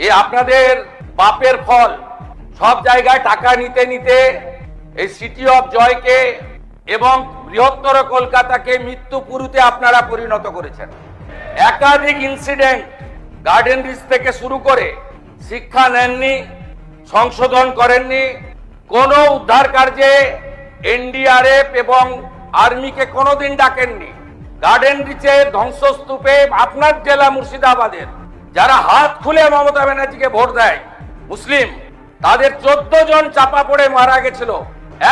এ আপনাদের পাপের ফল। সব জায়গায় টাকা নিতে নিতে এই সিটি অফ জয়কে এবং বৃহত্তর কলকাতাকে মৃত্যুপুরীতে আপনারা পরিণত করেছেন। একাধিক ইনসিডেন্ট, গার্ডেন রিচ থেকে শুরু করে শিক্ষা নেননি, সংশোধন করেননি, কোনো উদ্ধার কার্যে এনডিআরএফ এবং আর্মিকে কোনোদিন ডাকেননি। গার্ডেন রিচের ধ্বংসস্তূপে আপনার জেলা মুর্শিদাবাদের যারা হাত খুলে মমতা ব্যানার্জিকে ভোট দেয় মুসলিম, তাদের 14 জন চাপা পড়ে মারা গেছিল,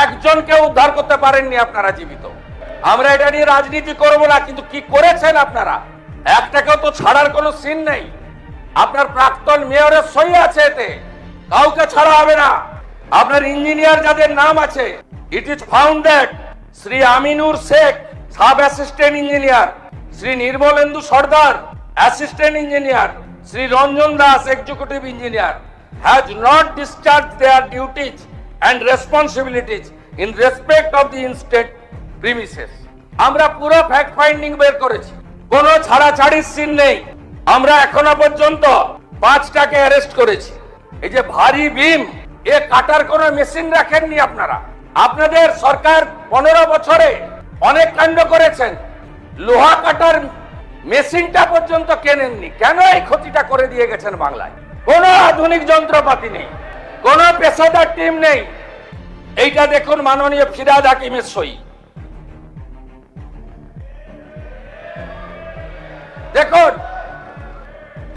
একজনকে উদ্ধার করতে পারেননি আপনারা জীবিত। আমরা এটা নিয়ে রাজনীতি করব না, কিন্তু কি করেছেন আপনারা? একটাকেও তো ছাড়ার কোনো সিন নেই। আপনার প্রাক্তন মেয়রের সই আছে, এতে কাউকে ছাড়া হবে না। আপনার ইঞ্জিনিয়ার যাদের নাম আছে, it is found that Shri Aminur Sheikh, sub assistant engineer, Shri Nirmalendu Sardar, assistant engineer, Shri Ranjan Das, executive engineer, has not discharged their duties and responsibilities in respect of the instead premises. আমরা পুরো ফ্যাক্ট ফাইন্ডিং বের করেছি, কোনো ছাড়াছাড়ির সিন নেই। আমরা এখনো পর্যন্ত 5টাকে অ্যারেস্ট করেছি। এই যে ভারী বিম, এ কাটার কোনো মেশিন রাখেননি আপনারা। আপনাদের সরকার 15 বছরে অনেক কাণ্ড করেছেন, লোহা কাটার মেশিনটা পর্যন্ত কেনেননি। কেন এই ক্ষতিটা করে দিয়ে গেছেন বাংলায়? কোনো আধুনিক যন্ত্রপাতি নেই, কোনো পেশাদার টিম নেই। এইটা দেখুন মাননীয় ফিরহাদ হাকিমের সই, দেখুন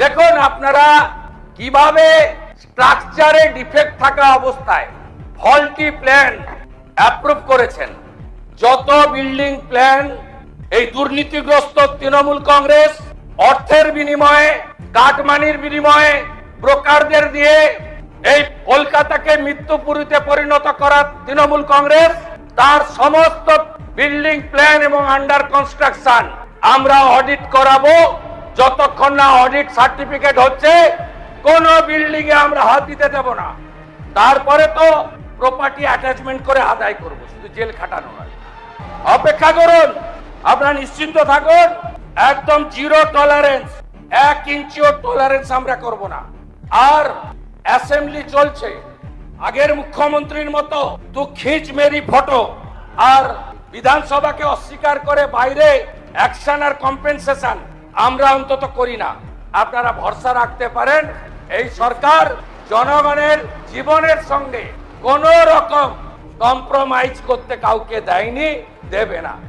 দেখুন আপনারা কিভাবে স্ট্রাকচারে ডিফেক্ট থাকা অবস্থায় ফল্টি প্ল্যান অ্যাপ্রুভ করেছেন। যত বিল্ডিং প্ল্যান এই দুর্নীতিগ্রস্ত তৃণমূল কংগ্রেস অর্থের বিনিময়ে, কাটমানির বিনিময়ে, ব্রোকারদের দিয়ে এই কলকাতাকে মৃত্যুপুরীতে পরিণত করা তৃণমূল কংগ্রেস, তার সমস্ত বিল্ডিং প্ল্যান এবং আন্ডার কনস্ট্রাকশন আমরা অডিট করাবো। যতক্ষণ না অডিট সার্টিফিকেট হচ্ছে, কোন বিল্ডিং এ আমরা হাত দিতে দেব না। তারপরে তো প্রপার্টি অ্যাটাচমেন্ট করে আদায় করব, শুধু জেল খাটানো নয়। অপেক্ষা করুন, আপনারা নিশ্চিন্ত থাকুন, একদম জিরো টলারেন্স, 1 ইঞ্চিও টলারেন্স আমরা করব না। আর অ্যাসেম্বলি চলছে, আগের মুখ্যমন্ত্রীর মতো তু খিঁচ মেরি ফটো আর বিধানসভাকে অস্বীকার করে বাইরে অ্যাকশন আর কম্পেনসেশন আমরা অন্তত করি না। আপনারা ভরসা রাখতে পারেন, এই সরকার জনগণের জীবনের সঙ্গে কোন রকম কম্প্রোমাইজ করতে কাউকে দেয়নি, দেবে না।